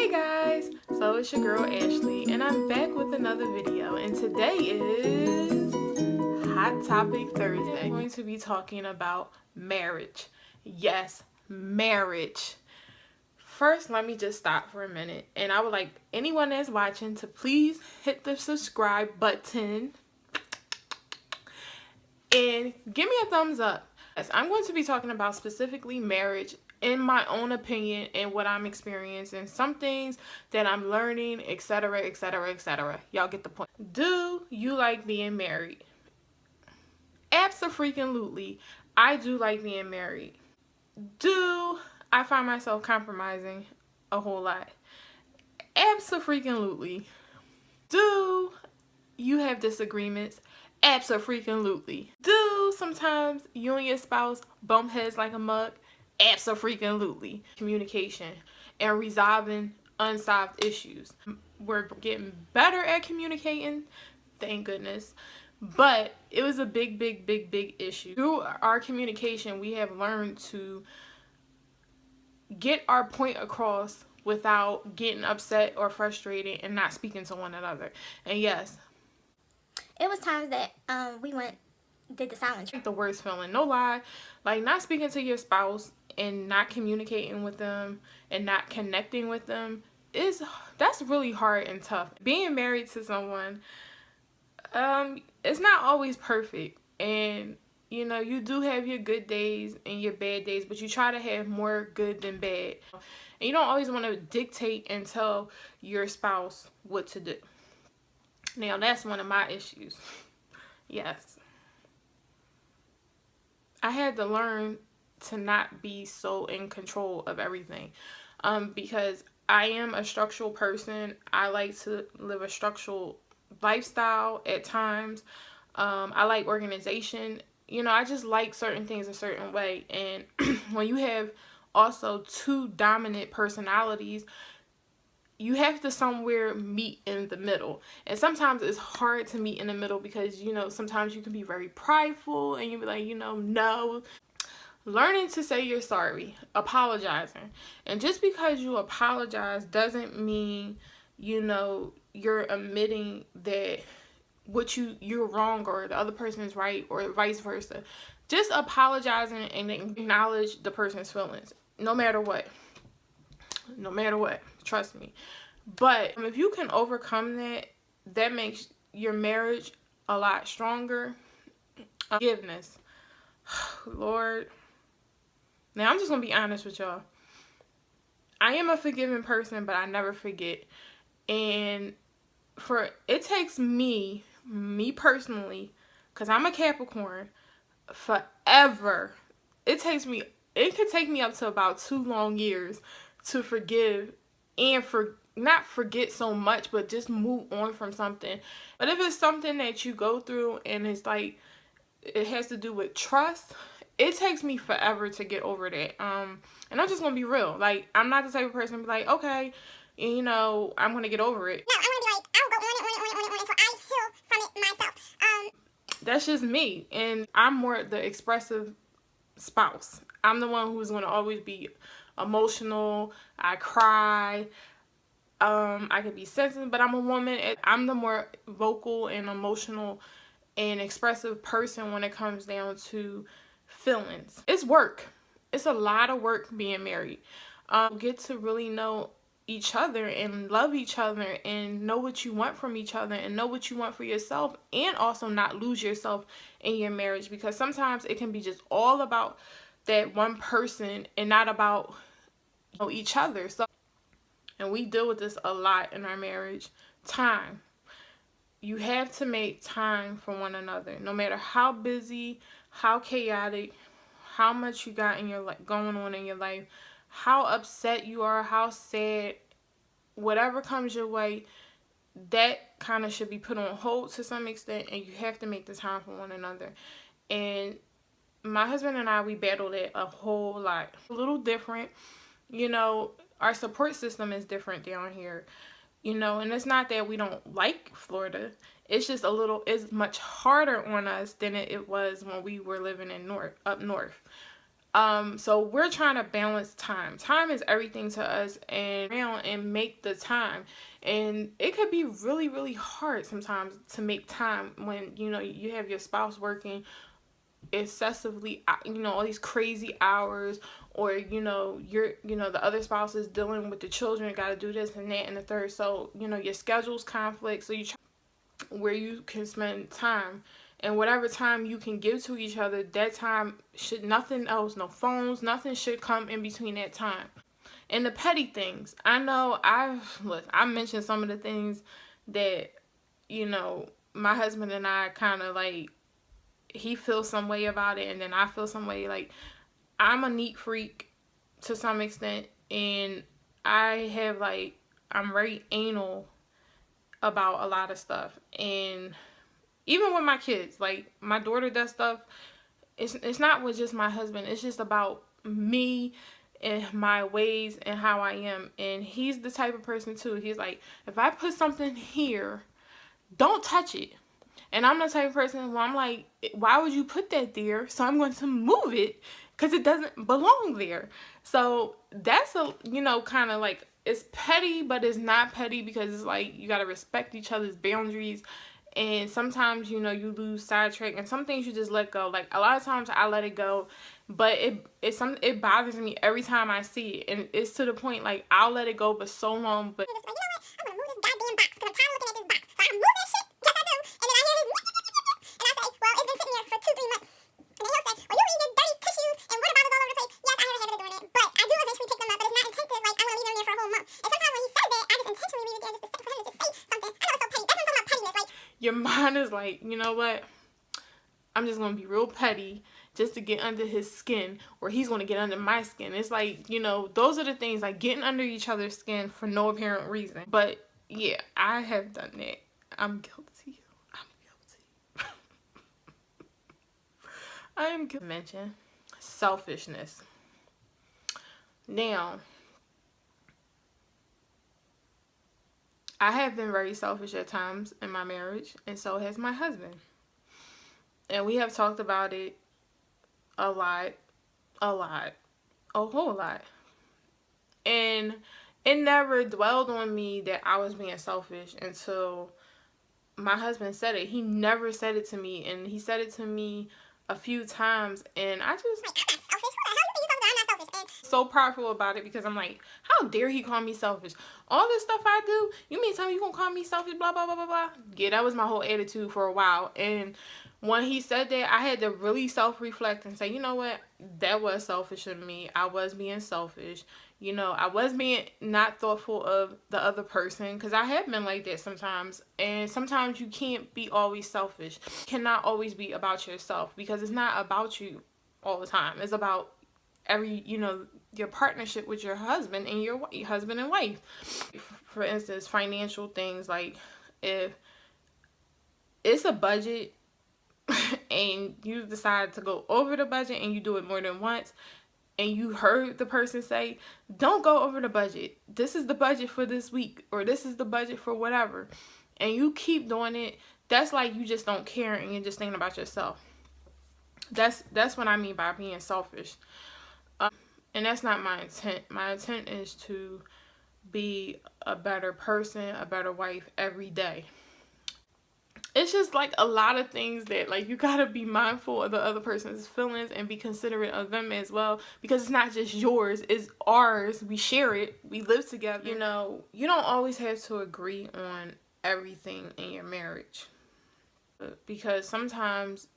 Hey guys, so it's your girl Ashley and I'm back with another video, and today is Hot Topic Thursday. I'm going to be talking about marriage. Yes, marriage. First, let me just stop for a minute, and I would like anyone that's watching to please hit the subscribe button and give me a thumbs up. Yes, I'm going to be talking about specifically marriage in my own opinion and what I'm experiencing, some things that I'm learning, etc, etc, etc. Y'all get the point. Do you like being married? Abso-freaking-lutely, I do like being married. Do I find myself compromising a whole lot? Abso-freaking-lutely. Do you have disagreements? Abso-freaking-lutely. Do sometimes you and your spouse bump heads like a mug? Abso-freaking-lutely. Communication and resolving unsolved issues. We're getting better at communicating, thank goodness, but it was a big issue. Through our communication, we have learned to get our point across without getting upset or frustrated and not speaking to one another. And yes, it was times that we did the silent treatment. The worst feeling, no lie, like not speaking to your spouse and not communicating with them and not connecting with them that's really hard and tough. Being married to someone, it's not always perfect, and you know, you do have your good days and your bad days, but you try to have more good than bad, and you don't always want to dictate and tell your spouse what to do. Now that's one of my issues. Yes, I had to learn to not be so in control of everything, because I am a structural person. I like to live a structural lifestyle at times. I like organization. You know, I just like certain things a certain way, and when you have also two dominant personalities, you have to somewhere meet in the middle. And sometimes it's hard to meet in the middle because, you know, sometimes you can be very prideful and you be like, you know, no. Learning to say you're sorry, apologizing. And just because you apologize doesn't mean, you know, you're admitting that you're wrong or the other person is right or vice versa. Just apologizing and acknowledge the person's feelings, no matter what. No matter what, trust me. But if you can overcome that, that makes your marriage a lot stronger. Forgiveness. Lord. Now, I'm just going to be honest with y'all. I am a forgiving person, but I never forget. And it takes me personally, because I'm a Capricorn, forever. It could take me up to about 2 long years to forgive and not forget so much, but just move on from something. But if it's something that you go through and it's like, it has to do with trust, it takes me forever to get over that. And I'm just gonna be real. Like, I'm not the type of person to be like, okay, you know, I'm gonna get over it. No, I'm gonna be like, I'll go on it until I heal from it myself. That's just me, and I'm more the expressive spouse. I'm the one who's gonna always be emotional. I cry. I could be sensitive, but I'm a woman. I'm the more vocal and emotional and expressive person when it comes down to feelings. It's work. It's a lot of work being married. Get to really know each other and love each other and know what you want from each other and know what you want for yourself, and also not lose yourself in your marriage, because sometimes it can be just all about that one person and not about, you know, each other. So, and we deal with this a lot in our marriage. Time. You have to make time for one another, no matter how busy, how chaotic, how much you got in your life going on in your life, how upset you are, how sad, whatever comes your way, that kind of should be put on hold to some extent, and you have to make the time for one another. And my husband and I, we battled it a whole lot. A little different, you know, our support system is different down here. You know, and it's not that we don't like Florida. It's just it's much harder on us than it was when we were living up north. So we're trying to balance time. Time is everything to us, and make the time. And it could be really, really hard sometimes to make time when, you have your spouse working excessively, all these crazy hours, or, the other spouse is dealing with the children, got to do this and that and the third. So, your schedules conflict. So you try where you can spend time, and whatever time you can give to each other, that time should, nothing else, no phones, nothing should come in between that time. And the petty things, I know I mentioned some of the things that, my husband and I kind of like, he feels some way about it, and then I feel some way. Like, I'm a neat freak to some extent, and I'm very anal about a lot of stuff. And even with my kids, like, my daughter does stuff, it's not with just my husband, it's just about me and my ways and how I am. And he's the type of person too, he's like, if I put something here, don't touch it. And I'm the type of person where I'm like, why would you put that there? So I'm going to move it because it doesn't belong there. So that's kind of like, it's petty, but it's not petty, because it's like, you got to respect each other's boundaries. And sometimes, you lose sidetrack, and some things you just let go. Like, a lot of times I let it go, but it bothers me every time I see it. And it's to the point, like, I'll let it go, but so long, but Like, you know what? I'm gonna move this goddamn box because I'm tired of looking at this box. So I move this shit. Yes, I do. And then I hear his and I say, well, it's been sitting there for 2-3 months. And then he'll say, well, you leave your dirty tissues and water bottles all over the place. Yes, I have a habit of doing that. But I do eventually pick them up, but it's not intensive. Like, I want to leave them there for a whole month. And sometimes when he says that, I just intentionally leave it there just for him to just say something. I know it's so petty. That's what I'm talking about, pettiness. Like, your mind is like, you know what? I'm just going to be real petty just to get under his skin, or he's going to get under my skin. It's like, those are the things, like getting under each other's skin for no apparent reason. But yeah, I have done that. I'm guilty. I am guilty. Mention selfishness. Now, I have been very selfish at times in my marriage, and so has my husband. And we have talked about it a lot, a whole lot. And it never dwelled on me that I was being selfish until my husband said it. He never said it to me, and he said it to me a few times, and I just I'm not selfish. Who the hell you think you talking to? I'm not selfish. And so prideful about it, because I'm like, how dare he call me selfish? All this stuff I do, you mean tell me you gonna call me selfish, blah, blah, blah, blah, blah. Yeah, that was my whole attitude for a while. And when he said that, I had to really self-reflect and say, you know what? That was selfish of me. I was being selfish. I was being not thoughtful of the other person, because I have been like that sometimes. And sometimes you can't be always selfish. It cannot always be about yourself, because it's not about you all the time. It's about your partnership with your husband and your husband and wife. For instance, financial things, like if it's a budget and you decide to go over the budget and you do it more than once, and you heard the person say, don't go over the budget, this is the budget for this week, or this is the budget for whatever, and you keep doing it, that's like you just don't care and you're just thinking about yourself. That's what I mean by being selfish. And that's not my intent. My intent is to be a better person, a better wife every day. It's just like a lot of things that, like, you gotta be mindful of the other person's feelings and be considerate of them as well, because it's not just yours, it's ours. We share it, we live together. You don't always have to agree on everything in your marriage, because sometimes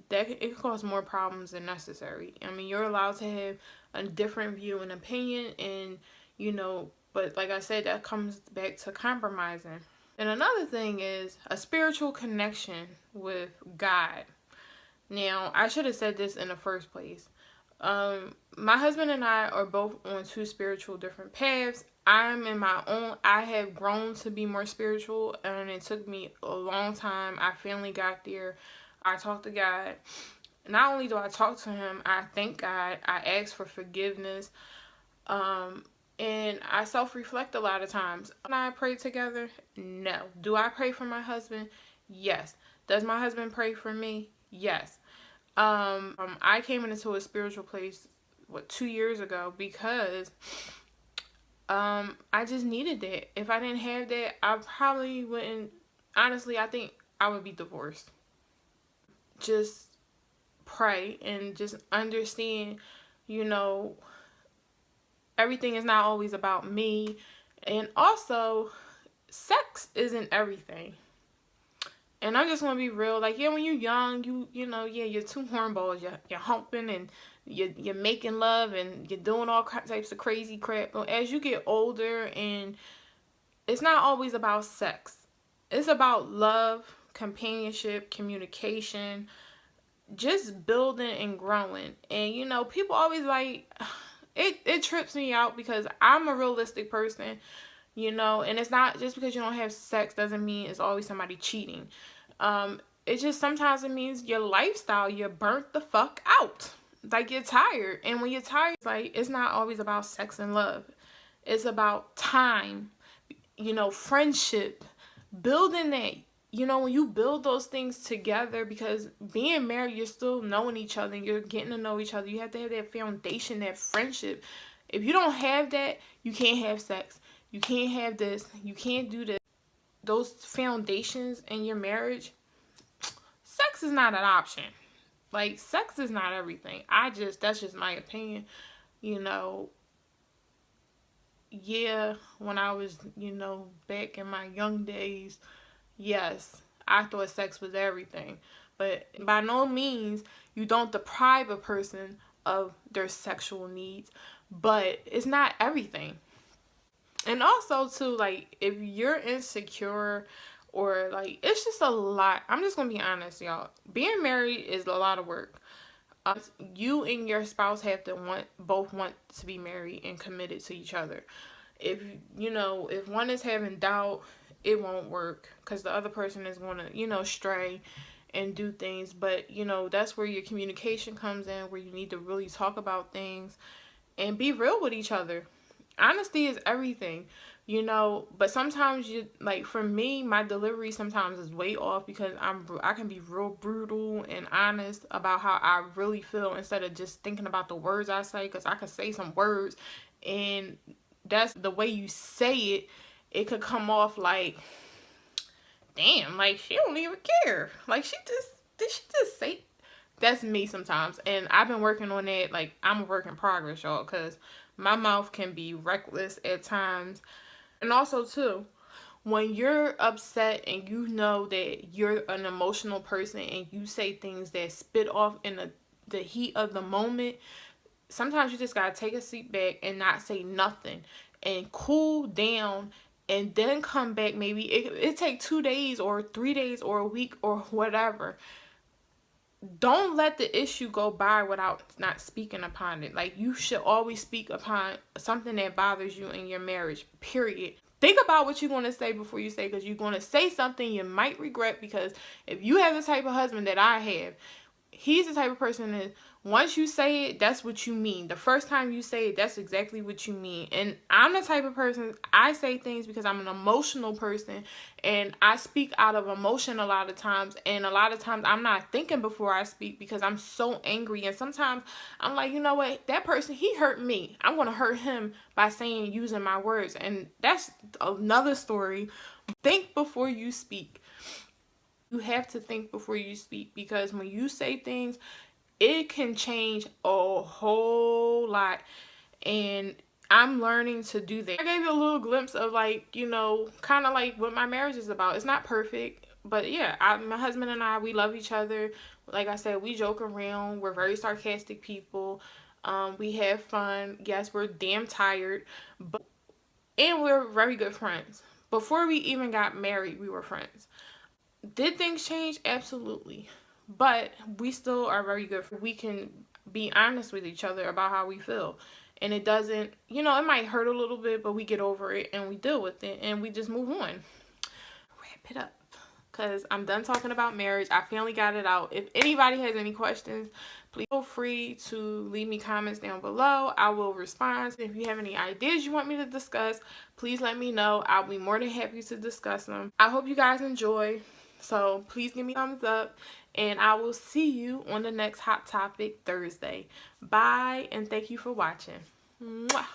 that it causes more problems than necessary. I mean, you're allowed to have a different view and opinion, and but like I said, that comes back to compromising. And another thing is a spiritual connection with God. Now, I should have said this in the first place. My husband and I are both on two spiritual different paths. I'm in my own, I have grown to be more spiritual, and it took me a long time. I finally got there. I talk to God. Not only do I talk to him, I thank God. I ask for forgiveness. And I self-reflect a lot of times. When I pray together? No. Do I pray for my husband? Yes. Does my husband pray for me? Yes. I came into a spiritual place 2 years ago because I just needed that. If I didn't have that, I probably wouldn't. Honestly, I think I would be divorced. Just pray and just understand, you know, everything is not always about me. And also, sex isn't everything. And I'm just gonna be real. Like, yeah, when you're young, yeah, you're two hornballs. You're humping and you're making love and you're doing all types of crazy crap. But as you get older, and it's not always about sex. It's about love, companionship, communication, just building and growing. And people always like it trips me out because I'm a realistic person, and it's not just because you don't have sex doesn't mean it's always somebody cheating. It just sometimes it means your lifestyle, you're burnt the fuck out. Like, you're tired. And when you're tired, it's not always about sex and love. It's about time, friendship, building that. When you build those things together, because being married, you're still knowing each other and you're getting to know each other. You have to have that foundation, that friendship. If you don't have that, you can't have sex. You can't have this. You can't do this. Those foundations in your marriage, sex is not an option. Like, sex is not everything. That's just my opinion. Yeah, when I was, back in my young days, yes, I thought sex was everything. But by no means, you don't deprive a person of their sexual needs, but it's not everything. And also, too, like, if you're insecure or, like, it's just a lot. I'm just going to be honest, y'all. Being married is a lot of work. You and your spouse have to both want to be married and committed to each other. If one is having doubt, it won't work because the other person is going to, stray and do things. But, that's where your communication comes in, where you need to really talk about things and be real with each other. Honesty is everything, but sometimes for me, my delivery sometimes is way off because I can be real brutal and honest about how I really feel instead of just thinking about the words I say, because I could say some words and that's the way you say it. It could come off like, damn, like, she don't even care. Like, did she just say? That's me sometimes. And I've been working on that. Like, I'm a work in progress, y'all, because my mouth can be reckless at times. And also, too, when you're upset and you know that you're an emotional person and you say things that spit off in the heat of the moment, sometimes you just got to take a seat back and not say nothing and cool down and then come back. Maybe it take 2 days or 3 days or a week or whatever. Don't let the issue go by without not speaking upon it. Like, you should always speak upon something that bothers you in your marriage, period. Think about what you're going to say before you say, because you're going to say something you might regret. Because if you have the type of husband that I have, he's the type of person that once you say it, that's what you mean. The first time you say it, that's exactly what you mean. And I'm the type of person, I say things because I'm an emotional person and I speak out of emotion a lot of times. And a lot of times I'm not thinking before I speak because I'm so angry. And sometimes I'm like, you know what? That person, he hurt me. I'm going to hurt him by using my words. And that's another story. Think before you speak. You have to think before you speak, because when you say things, it can change a whole lot. And I'm learning to do that. I gave you a little glimpse of, like, kind of like what my marriage is about. It's not perfect, but yeah, my husband and I, we love each other. Like I said, we joke around. We're very sarcastic people. We have fun. Yes, we're damn tired, and we're very good friends. Before we even got married, we were friends. Did things change? Absolutely. But we still are very good. We can be honest with each other about how we feel. And it doesn't, it might hurt a little bit, but we get over it and we deal with it and we just move on. Wrap it up, because I'm done talking about marriage. I finally got it out. If anybody has any questions, please feel free to leave me comments down below. I will respond. If you have any ideas you want me to discuss, please let me know. I'll be more than happy to discuss them. I hope you guys enjoy. So please give me a thumbs up, and I will see you on the next Hot Topic Thursday. Bye, and thank you for watching. Mwah.